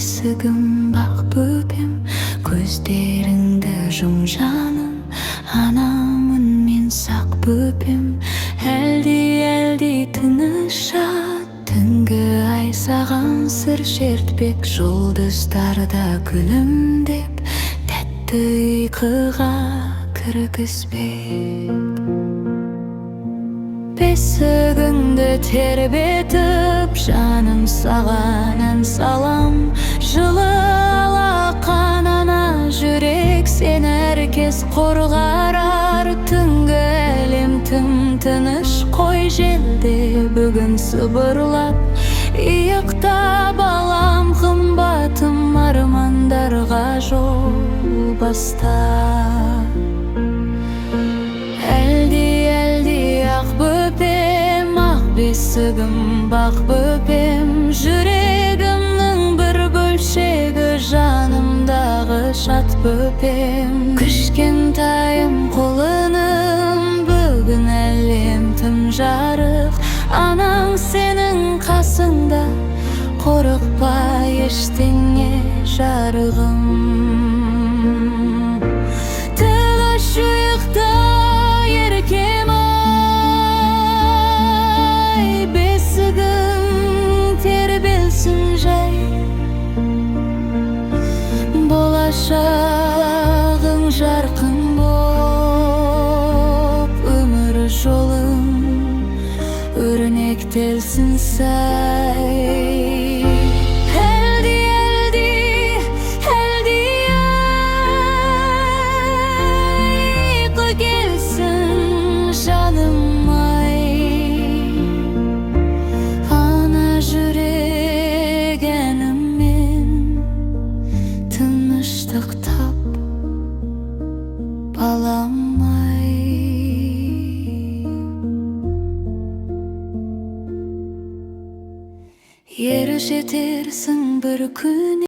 бесігім бақ бөпем, көздеріңді жұм жаным, анамын мен сақ бөпем. Әлди тыныш жат, түнгі ай саған сыр шертпек, жұлдыздарда күлімдеп тәтті ұйқыға кіргізбек. Бесігіңді тербетіп, жаным саған ән салам, жылы алақанына жүрек сен әркез қорғарар. Түнгі әлем тым тыныш, қой желде бүгін сыбырлап, иықтап алам қымбатым, армандарға жол баста. Бесігім бақ бөпем, жүрегімнің бір бөлшегі, жанымдағы шат бөпем. Кішкентайым құлыным, бүгін әлем тым жарық, анаң сенің қасыңда, қорықпа ештеңе жарығым. Тыныш ұйықта еркем, болашағың жарқын боп, өмір жолың өрнектелсін сәй. Ұйқы келсін жаным ай, ана жүрек әніммен тыныштықтап балам ай. Ер жетерсің бір күн.